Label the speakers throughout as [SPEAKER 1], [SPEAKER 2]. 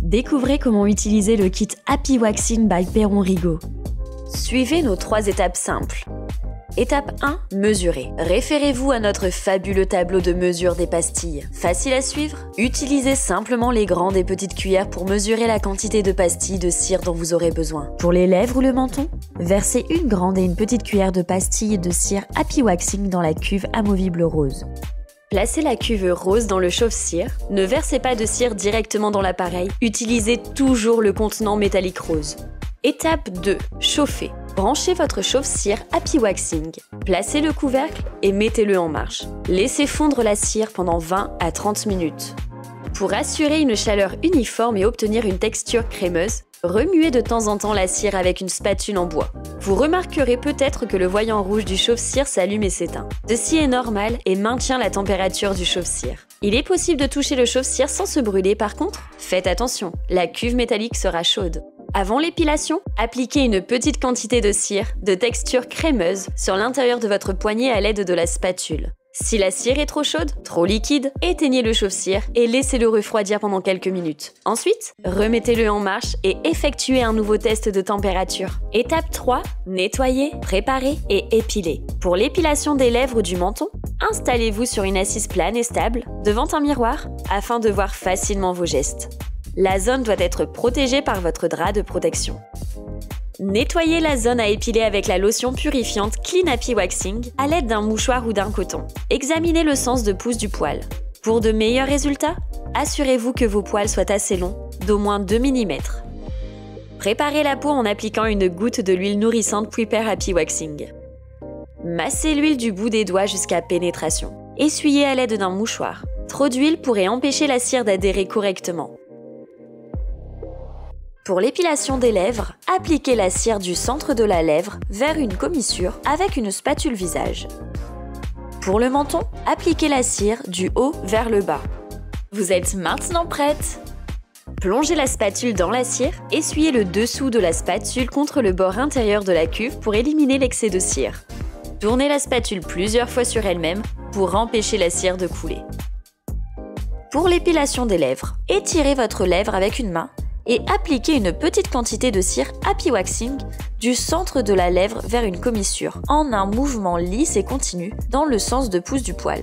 [SPEAKER 1] Découvrez comment utiliser le kit Happy Waxing by Perron Rigaud. Suivez nos 3 étapes simples. Étape 1, mesurer. Référez-vous à notre fabuleux tableau de mesure des pastilles. Facile à suivre? Utilisez simplement les grandes et petites cuillères pour mesurer la quantité de pastilles de cire dont vous aurez besoin. Pour les lèvres ou le menton, versez une grande et une petite cuillère de pastilles de cire Happy Waxing dans la cuve amovible rose. Placez la cuve rose dans le chauffe-cire. Ne versez pas de cire directement dans l'appareil. Utilisez toujours le contenant métallique rose. Étape 2. Chauffer. Branchez votre chauffe-cire Happy Waxing. Placez le couvercle et mettez-le en marche. Laissez fondre la cire pendant 20 à 30 minutes. Pour assurer une chaleur uniforme et obtenir une texture crémeuse, remuez de temps en temps la cire avec une spatule en bois. Vous remarquerez peut-être que le voyant rouge du chauffe-cire s'allume et s'éteint. Ceci est normal et maintient la température du chauffe-cire. Il est possible de toucher le chauffe-cire sans se brûler, par contre, faites attention, la cuve métallique sera chaude. Avant l'épilation, appliquez une petite quantité de cire, de texture crémeuse, sur l'intérieur de votre poignet à l'aide de la spatule. Si la cire est trop chaude, trop liquide, éteignez le chauffe-cire et laissez-le refroidir pendant quelques minutes. Ensuite, remettez-le en marche et effectuez un nouveau test de température. Étape 3, nettoyer, préparer et épiler. Pour l'épilation des lèvres ou du menton, installez-vous sur une assise plane et stable, devant un miroir, afin de voir facilement vos gestes. La zone doit être protégée par votre drap de protection. Nettoyez la zone à épiler avec la lotion purifiante Clean Happy Waxing à l'aide d'un mouchoir ou d'un coton. Examinez le sens de pouce du poil. Pour de meilleurs résultats, assurez-vous que vos poils soient assez longs, d'au moins 2 mm. Préparez la peau en appliquant une goutte de l'huile nourrissante Prepare Happy Waxing. Massez l'huile du bout des doigts jusqu'à pénétration. Essuyez à l'aide d'un mouchoir. Trop d'huile pourrait empêcher la cire d'adhérer correctement. Pour l'épilation des lèvres, appliquez la cire du centre de la lèvre vers une commissure avec une spatule visage. Pour le menton, appliquez la cire du haut vers le bas. Vous êtes maintenant prête? Plongez la spatule dans la cire, essuyez le dessous de la spatule contre le bord intérieur de la cuve pour éliminer l'excès de cire. Tournez la spatule plusieurs fois sur elle-même pour empêcher la cire de couler. Pour l'épilation des lèvres, étirez votre lèvre avec une main et appliquez une petite quantité de cire Happy Waxing du centre de la lèvre vers une commissure en un mouvement lisse et continu dans le sens de pouce du poil.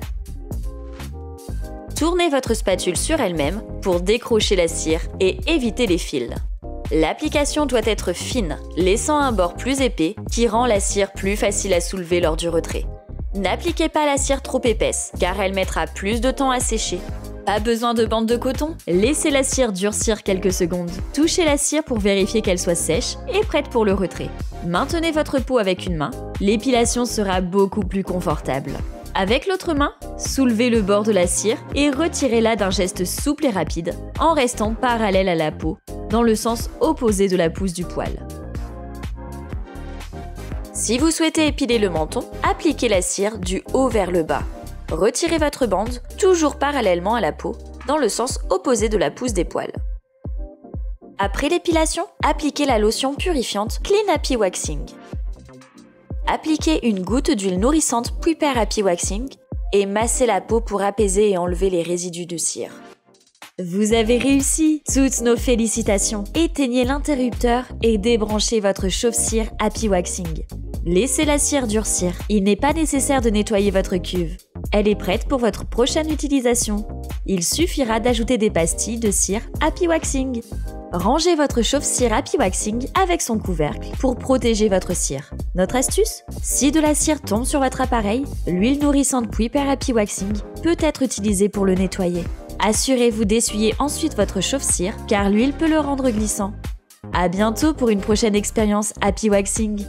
[SPEAKER 1] Tournez votre spatule sur elle-même pour décrocher la cire et éviter les fils. L'application doit être fine, laissant un bord plus épais qui rend la cire plus facile à soulever lors du retrait. N'appliquez pas la cire trop épaisse car elle mettra plus de temps à sécher. Pas besoin de bande de coton? Laissez la cire durcir quelques secondes. Touchez la cire pour vérifier qu'elle soit sèche et prête pour le retrait. Maintenez votre peau avec une main, l'épilation sera beaucoup plus confortable. Avec l'autre main, soulevez le bord de la cire et retirez-la d'un geste souple et rapide, en restant parallèle à la peau, dans le sens opposé de la pousse du poil. Si vous souhaitez épiler le menton, appliquez la cire du haut vers le bas. Retirez votre bande, toujours parallèlement à la peau, dans le sens opposé de la pousse des poils. Après l'épilation, appliquez la lotion purifiante Clean Happy Waxing. Appliquez une goutte d'huile nourrissante Prepare Happy Waxing et massez la peau pour apaiser et enlever les résidus de cire. Vous avez réussi! Toutes nos félicitations! Éteignez l'interrupteur et débranchez votre chauffe-cire Happy Waxing. Laissez la cire durcir. Il n'est pas nécessaire de nettoyer votre cuve. Elle est prête pour votre prochaine utilisation. Il suffira d'ajouter des pastilles de cire Happy Waxing. Rangez votre chauffe-cire Happy Waxing avec son couvercle pour protéger votre cire. Notre astuce? Si de la cire tombe sur votre appareil, l'huile nourrissante Prepare Happy Waxing peut être utilisée pour le nettoyer. Assurez-vous d'essuyer ensuite votre chauffe-cire car l'huile peut le rendre glissant. À bientôt pour une prochaine expérience Happy Waxing.